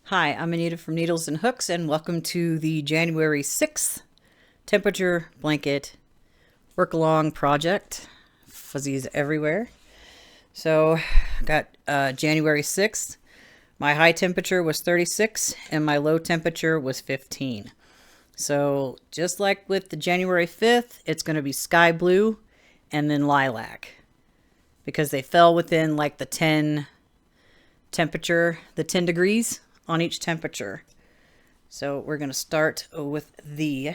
Hi, I'm Anita from Needles and Hooks, and welcome to the January 6th temperature blanket work along project. Fuzzies everywhere. So, got January 6th. My high temperature was 36 and my low temperature was 15. So, just like with the January 5th, it's going to be sky blue and then lilac because they fell within like the 10 temperature, the 10 degrees on each temperature. So we're going to start with the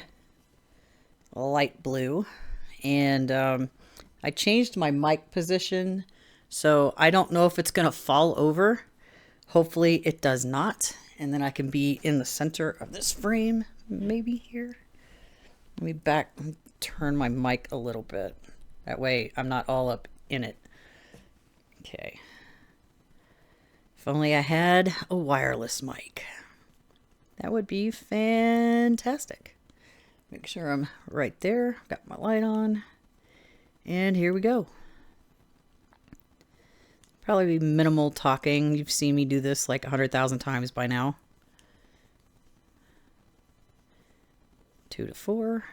light blue. And I changed my mic position, so I don't know if it's going to fall over. Hopefully it does not. And then I can be in the center of this frame, maybe here. Let me turn my mic a little bit. That way I'm not all up in it. Okay. If only I had a wireless mic. That would be fantastic. Make sure I'm right there. Got my light on. And here we go. Probably be minimal talking. You've seen me do this like 100,000 times by now. 2 to 4.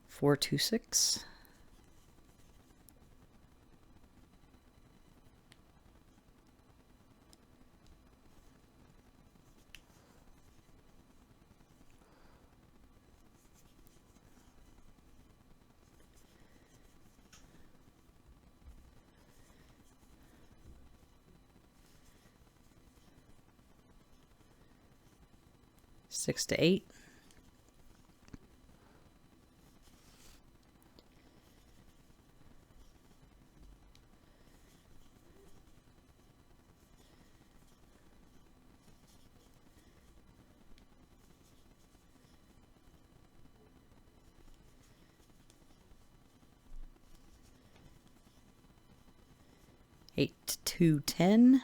Four, 2, 6. Six to 8. Eight to 10.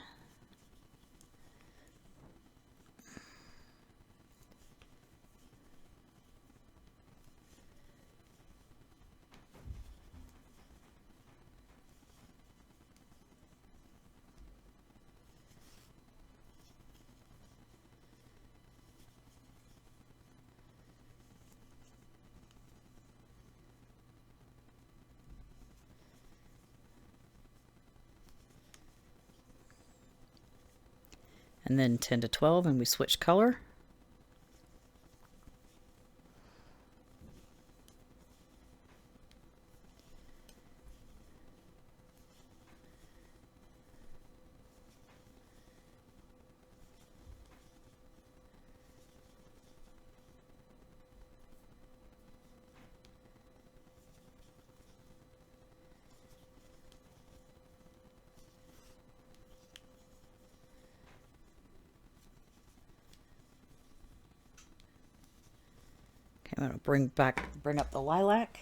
And then 10 to 12, and we switch color. Okay, I'm going to bring up the lilac.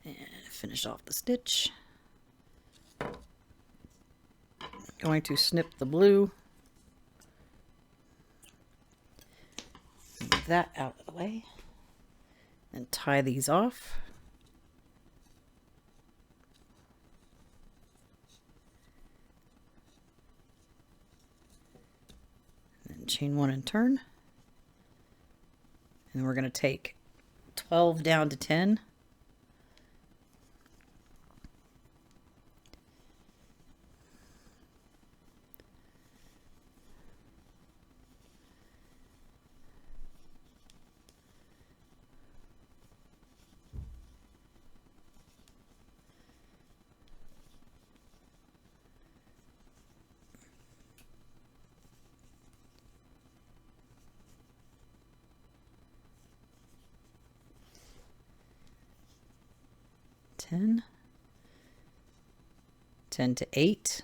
And finish off the stitch. Going to snip the blue. Move that out of the way. And tie these off. And chain 1 and turn. And then we're going to take 12 down to 10. Ten. 10 to 8.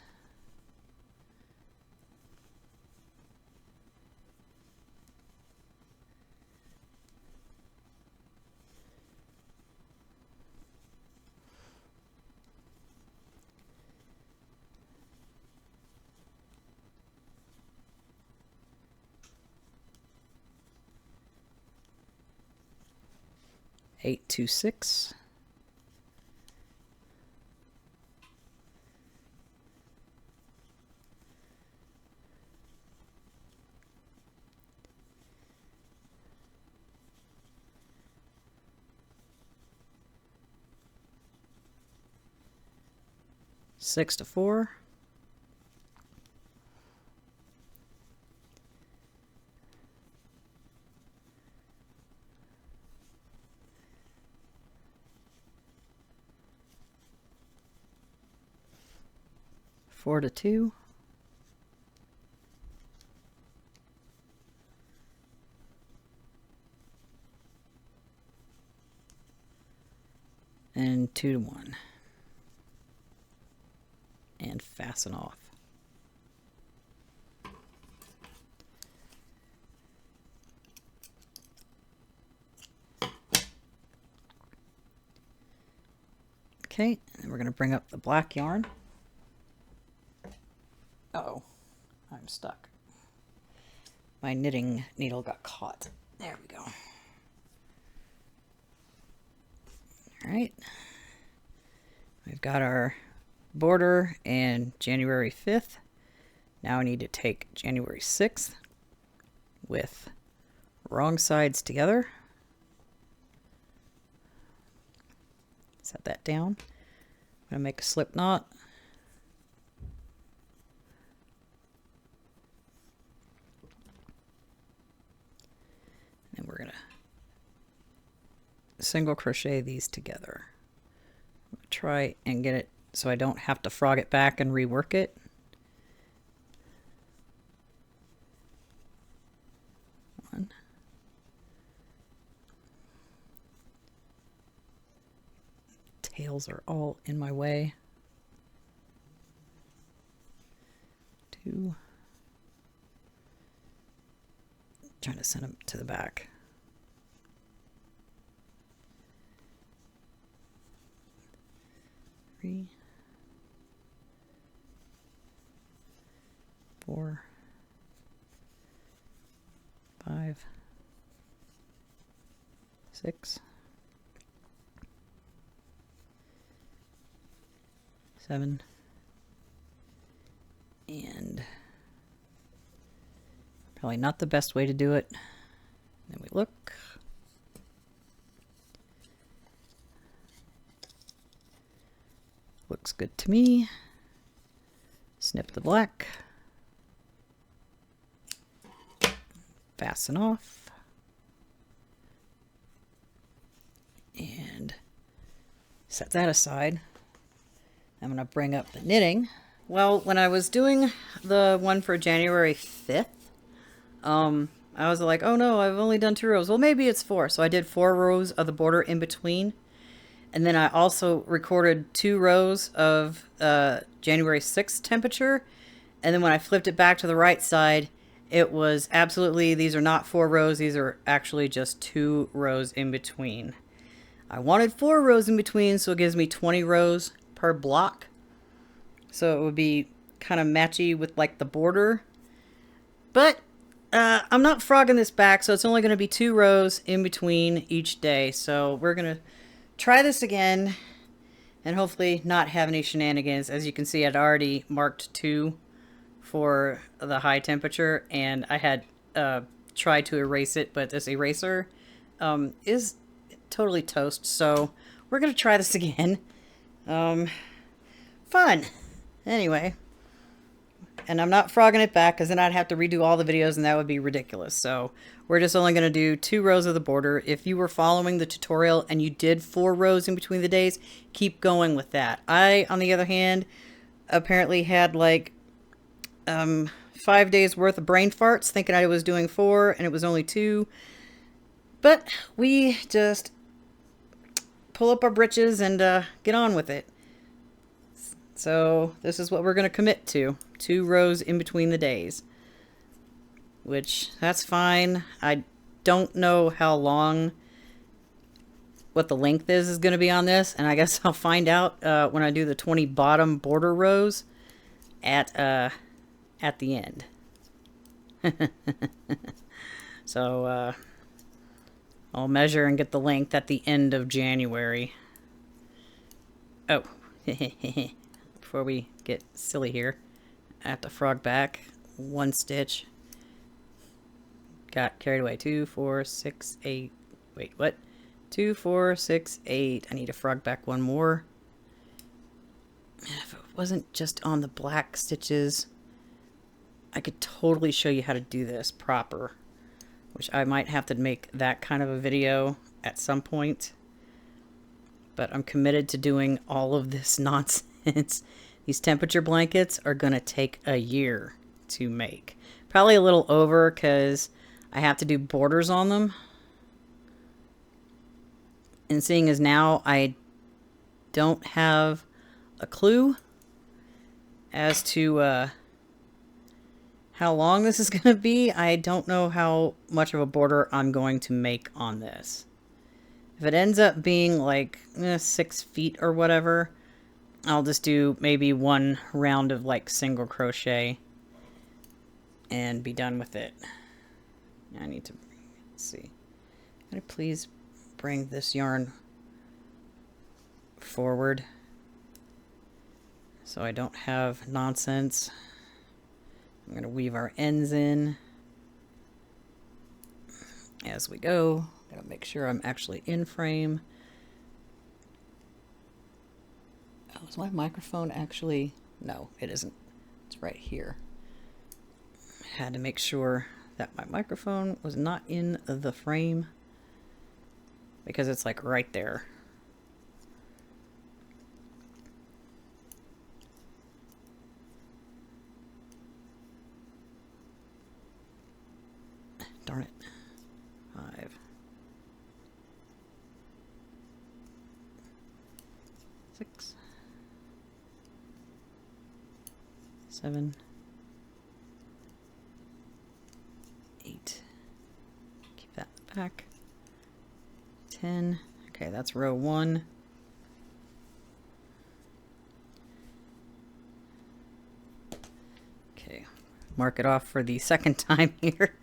826. Six to 4. Four to 2. And 2 to 1. And fasten off. Okay, and we're going to bring up the black yarn. Uh-oh, I'm stuck. My knitting needle got caught. There we go. All right. We've got our border and January 5th. Now I need to take January 6th with wrong sides together. Set that down. I'm going to make a slip knot. And we're going to single crochet these together. Try and get it so I don't have to frog it back and rework it. One. Tails are all in my way. 2. Trying to send them to the back. 3, 4, 5, 6, 7, and probably not the best way to do it. Then we look. Looks good to me. Snip the black. Fasten off. And set that aside. I'm going to bring up the knitting. Well, when I was doing the one for January 5th, I was like, oh no, I've only done 2 rows. Well, maybe it's 4. So I did 4 rows of the border in between. And then I also recorded 2 rows of January 6th temperature. And then when I flipped it back to the right side, it was absolutely, these are not 4 rows. These are actually just 2 rows in between. I wanted 4 rows in between, so it gives me 20 rows per block. So it would be kind of matchy with like the border. But I'm not frogging this back, so it's only going to be 2 rows in between each day. So we're going to try this again and hopefully not have any shenanigans. As you can see, I'd already marked 2 for the high temperature, and I had tried to erase it, but this eraser is totally toast. So we're going to try this again. Fun. Anyway. And I'm not frogging it back because then I'd have to redo all the videos and that would be ridiculous. So we're just only going to do 2 rows of the border. If you were following the tutorial and you did 4 rows in between the days, keep going with that. I, on the other hand, apparently had like 5 days worth of brain farts thinking I was doing 4 and it was only 2. But we just pull up our britches and get on with it. So this is what we're going to commit to. 2 rows in between the days. Which, that's fine. I don't know how long, what the length is going to be on this. And I guess I'll find out when I do the 20 bottom border rows at the end. So, I'll measure and get the length at the end of January. Oh, before we get silly here, I have to frog back 1 stitch. Got carried away. 2, 4, 6, 8. Wait, what? 2, 4, 6, 8. I need to frog back 1 more. If it wasn't just on the black stitches, I could totally show you how to do this proper, which I might have to make that kind of a video at some point. But I'm committed to doing all of this nonsense. These temperature blankets are going to take a year to make. Probably a little over because I have to do borders on them. And seeing as now I don't have a clue as to how long this is going to be, I don't know how much of a border I'm going to make on this. If it ends up being like 6 feet or whatever, I'll just do maybe 1 round of like single crochet and be done with it. I need to, let's see. Can I please bring this yarn forward so I don't have nonsense. I'm going to weave our ends in as we go. Gotta make sure I'm actually in frame. Oh, is my microphone actually? No, it isn't. It's right here. Had to make sure that my microphone was not in the frame because it's like right there. Darn it. 5. 6. 7. 8. Keep that back. 10. Okay, that's row 1. Okay, mark it off for the second time here.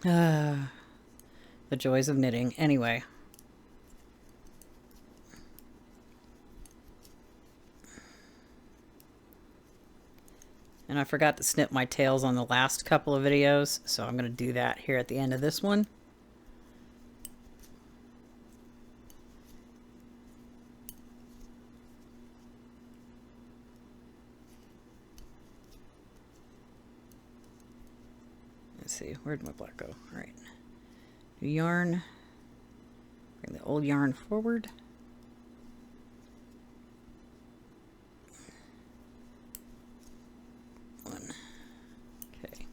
The joys of knitting. Anyway. And I forgot to snip my tails on the last couple of videos, so I'm going to do that here at the end of this one. Let's see, where'd my black go? All right. New yarn. Bring the old yarn forward. Okay.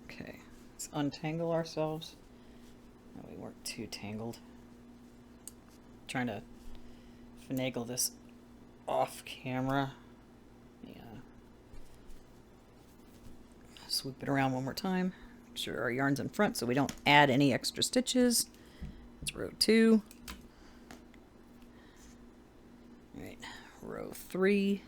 Okay, let's untangle ourselves. No, we weren't too tangled. Trying to finagle this off camera. Yeah. Swoop it around one more time. Make sure our yarn's in front so we don't add any extra stitches. It's row 2. All right, row 3.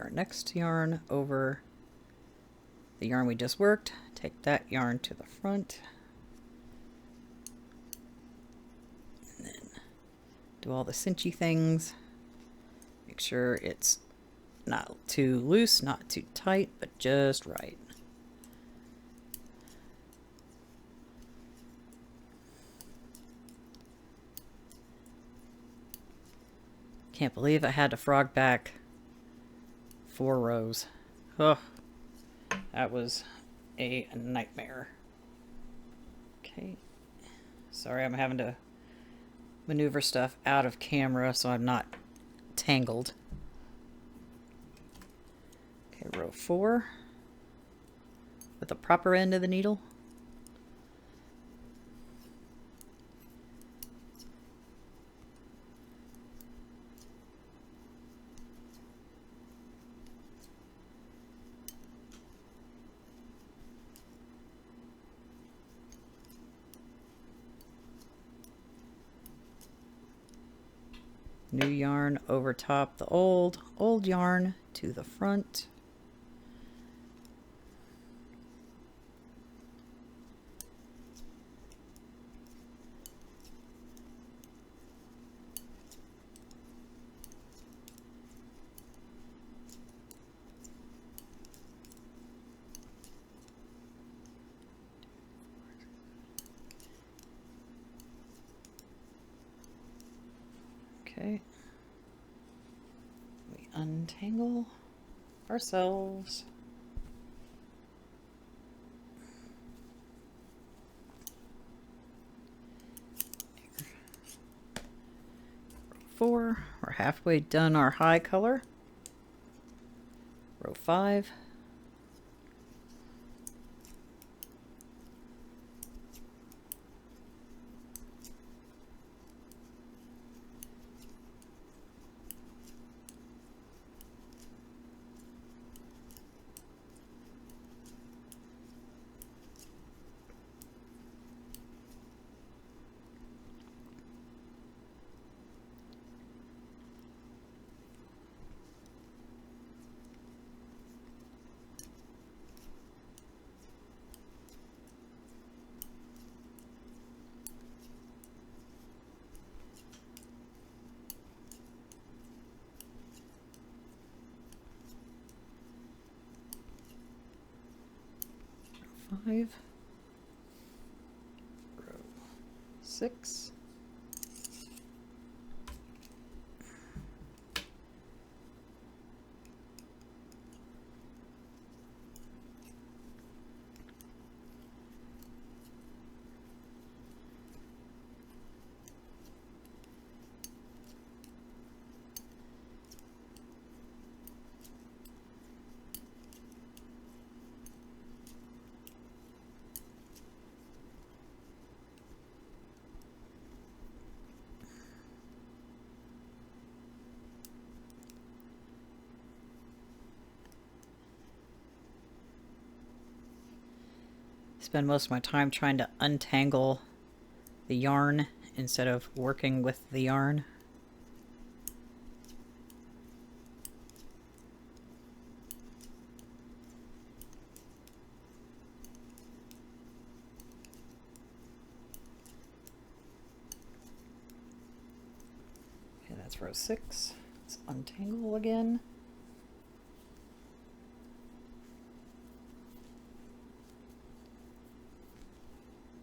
Our next yarn over the yarn we just worked, take that yarn to the front, and then do all the cinchy things. Make sure it's not too loose, not too tight, but just right. Can't believe I had to frog back 4 rows. Oh, that was a nightmare. Okay. Sorry, I'm having to maneuver stuff out of camera so I'm not untangled. Okay, row 4 with the proper end of the needle. New yarn over top the old yarn to the front. Okay. We untangle ourselves. Row 4, we're halfway done our high color. Row 5. Row 6. Spend most of my time trying to untangle the yarn instead of working with the yarn. Okay, that's row 6. Let's untangle again.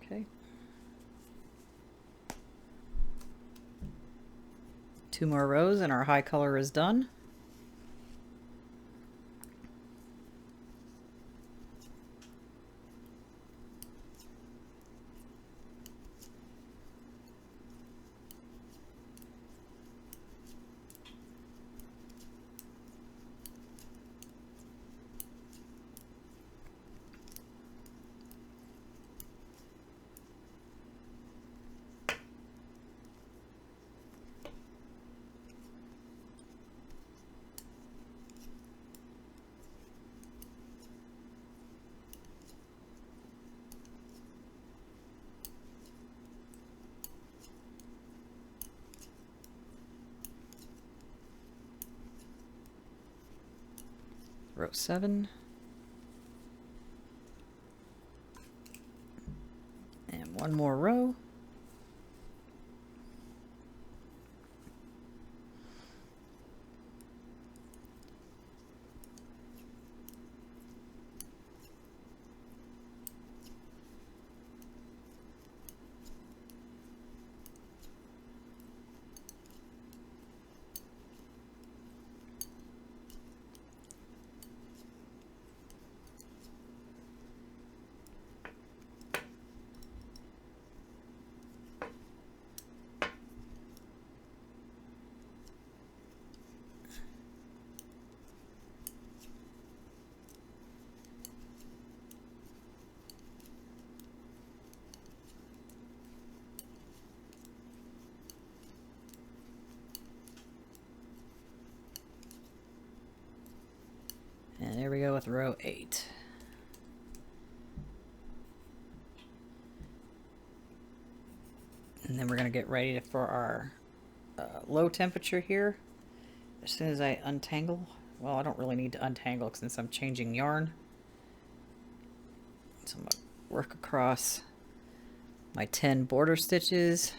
Okay. 2 more rows and our high color is done. Row 7. And 1 more row. And there we go with row 8. And then we're going to get ready for our low temperature here. As soon as I untangle, well, I don't really need to untangle since I'm changing yarn. So I'm going to work across my 10 border stitches.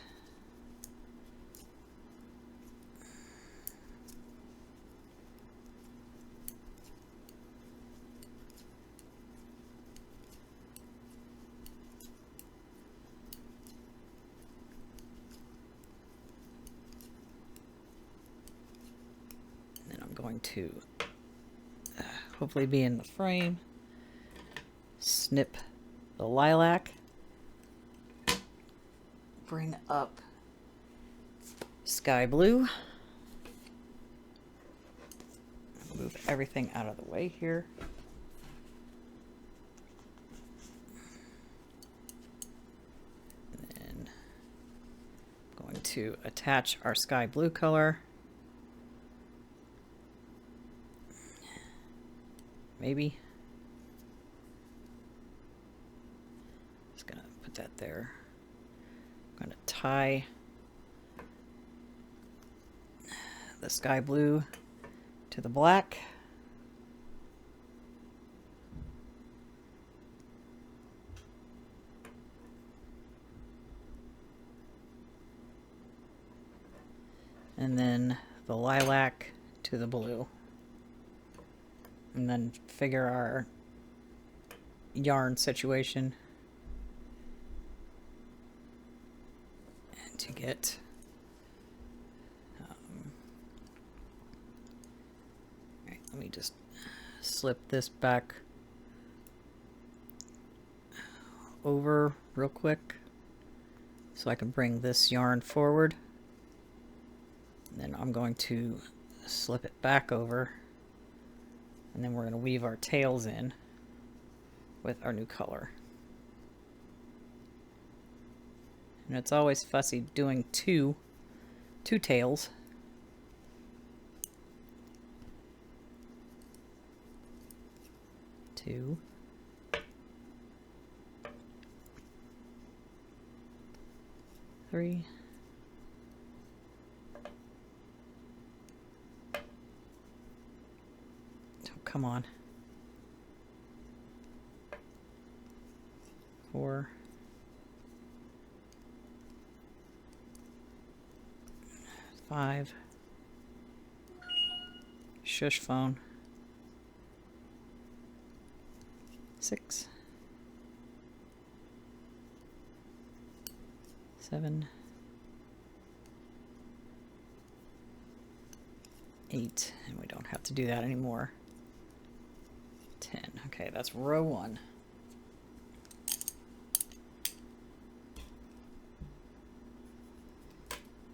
Going to hopefully be in the frame. Snip the lilac. Bring up sky blue. Move everything out of the way here. And then I'm going to attach our sky blue color. Maybe. Just gonna put that there. I'm gonna tie the sky blue to the black. And then the lilac to the blue. And then figure our yarn situation. And to get right, let me just slip this back over real quick so I can bring this yarn forward. And then I'm going to slip it back over. And then we're going to weave our tails in with our new color. And it's always fussy doing two tails. Two. Three. Come on. 4. 5. Shush phone. 6. 7. 8. And we don't have to do that anymore. 10. Okay, that's row 1.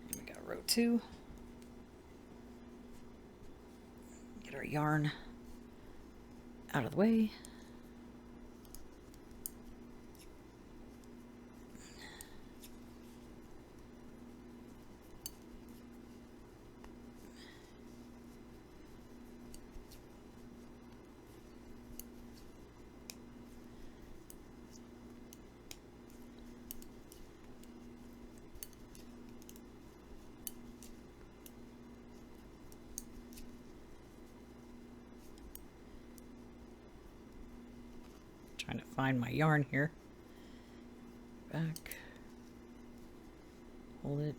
And we got row 2. Get our yarn out of the way. Trying to find my yarn here. Back. Hold it.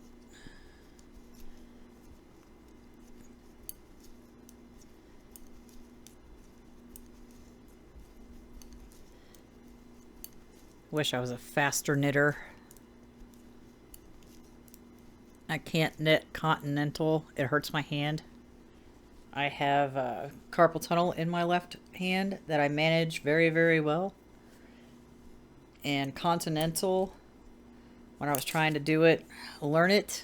Wish I was a faster knitter. I can't knit continental. It hurts my hand. I have carpal tunnel in my left hand that I manage very, very well. And continental, when I was trying to do it, learn it,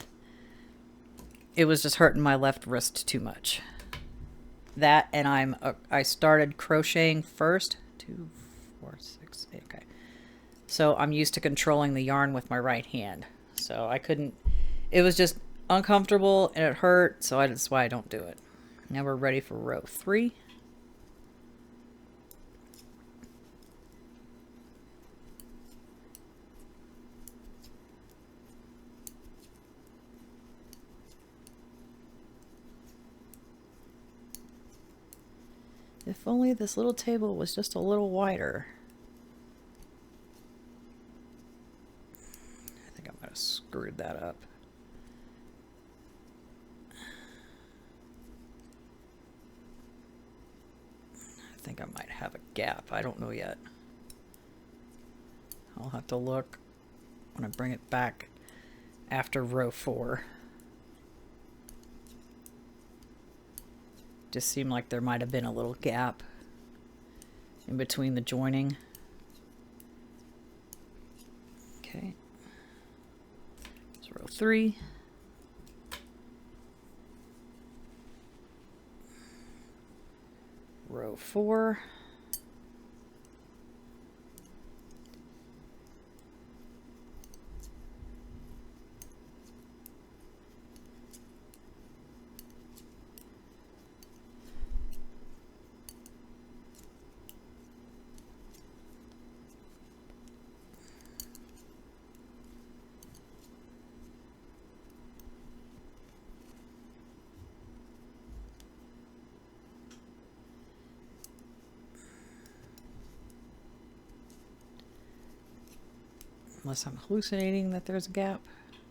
it was just hurting my left wrist too much. That, and I started crocheting first. 2, 4, 6, 8, okay. So I'm used to controlling the yarn with my right hand. So I couldn't, it was just uncomfortable and it hurt, so that's why I don't do it. Now we're ready for row 3. If only this little table was just a little wider. I think I might have screwed that up. I think I might have a gap. I don't know yet. I'll have to look when I bring it back after row 4. Just seemed like there might have been a little gap in between the joining. Okay. It's row 3. Row 4. Unless I'm hallucinating that there's a gap.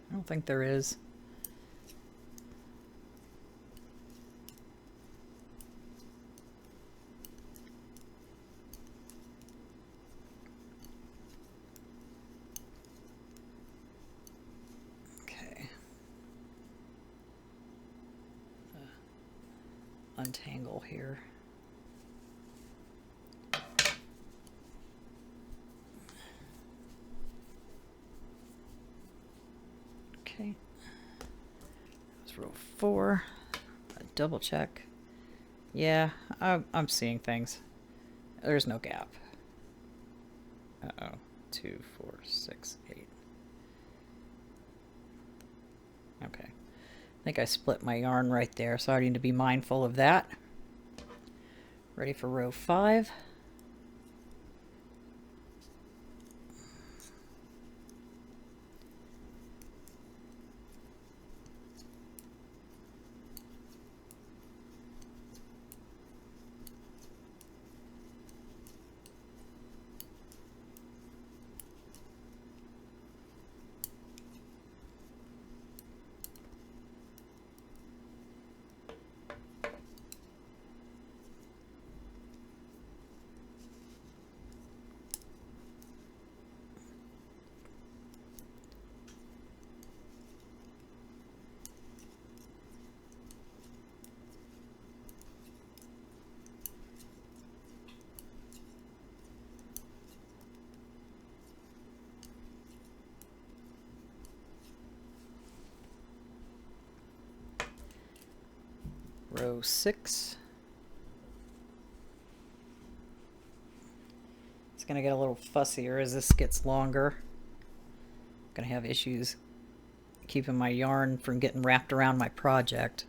I don't think there is. Okay. Untangle here. Okay, that's row 4. Double check. Yeah, I'm seeing things. There's no gap. Uh-oh. 2, 4, 6, 8. Okay. I think I split my yarn right there, so I need to be mindful of that. Ready for row 5. Row 6. It's going to get a little fussier as this gets longer. I'm going to have issues keeping my yarn from getting wrapped around my project.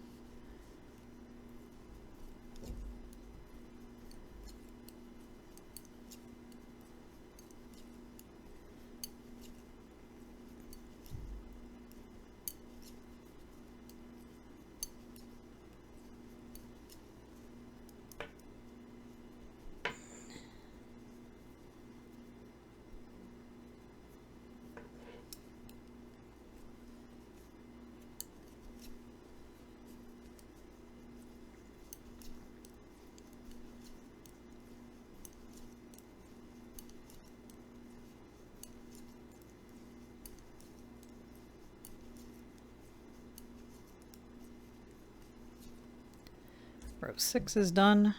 Row 6 is done.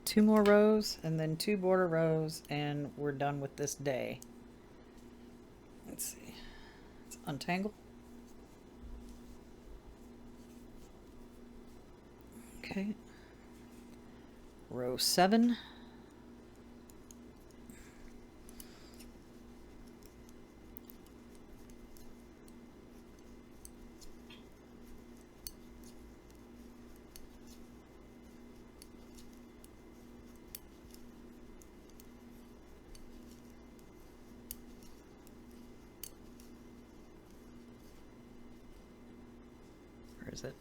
2 more rows and then 2 border rows and we're done with this day. Let's see. Let's untangle. Okay. Row 7. Where is it?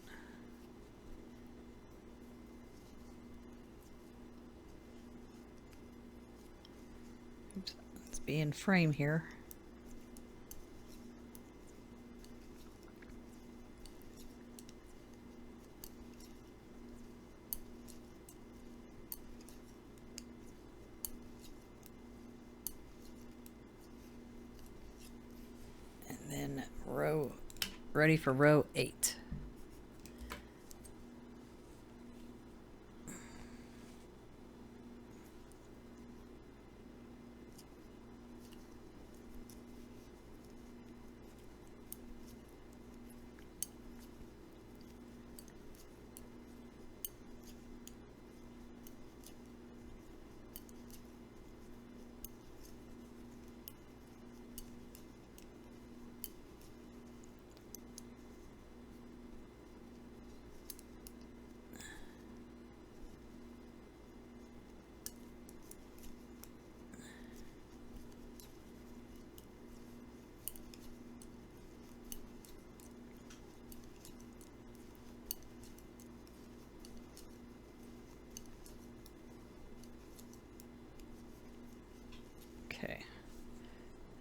Oops, let's be in frame here. And then ready for row 8. Okay,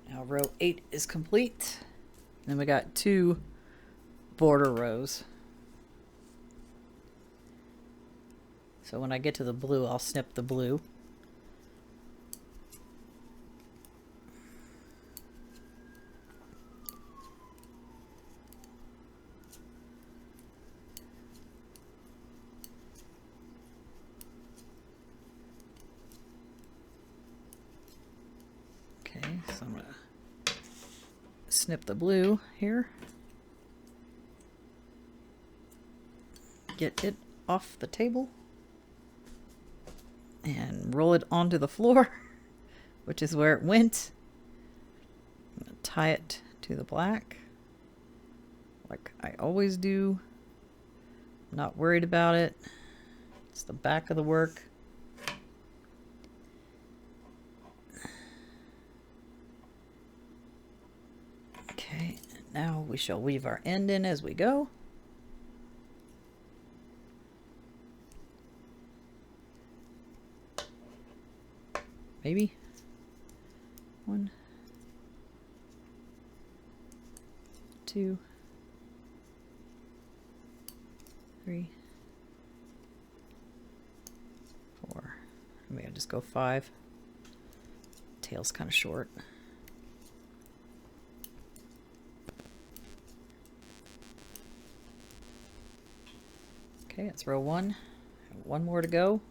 now row 8 is complete. Then we got 2 border rows. So when I get to the blue, I'll snip the blue. Okay, so I'm going to snip the blue here. Get it off the table. And roll it onto the floor, which is where it went. I'm going to tie it to the black, like I always do. I'm not worried about it. It's the back of the work. Okay, now we shall weave our end in as we go. Maybe 1, 2, 3, 4. Maybe I'll just go 5. Tail's kind of short. Okay, that's row 1. 1 more to go.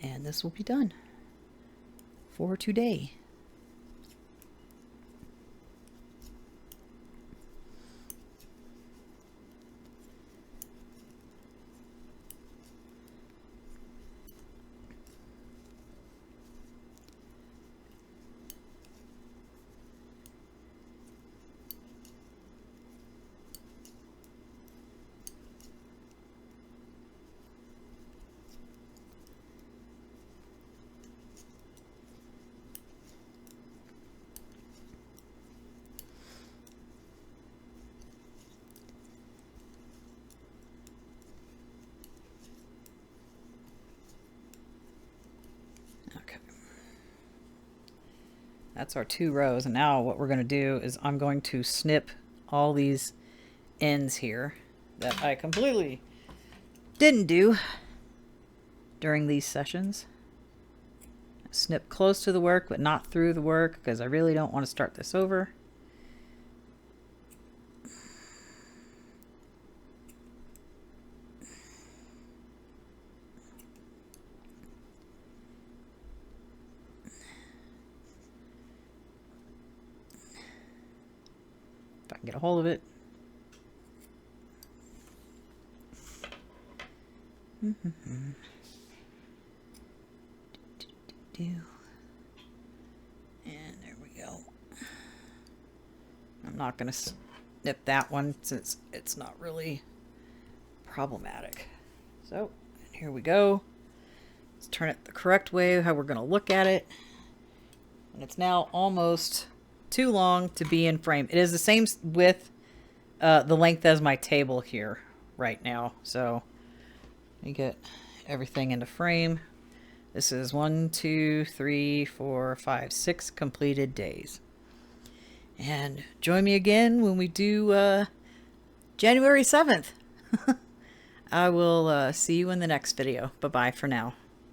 And this will be done for today. That's our 2 rows, and now what we're going to do is I'm going to snip all these ends here that I completely didn't do during these sessions. Snip close to the work but not through the work because I really don't want to start this over. If I can get a hold of it. And there we go. I'm not going to snip that one since it's not really problematic. So here we go. Let's turn it the correct way, how we're going to look at it. And it's now almost too long to be in frame. It is the same width, the length as my table here right now. So let me get everything into frame. This is 1, 2, 3, 4, 5, 6 completed days. And join me again when we do January 7th. I will see you in the next video. Bye-bye for now.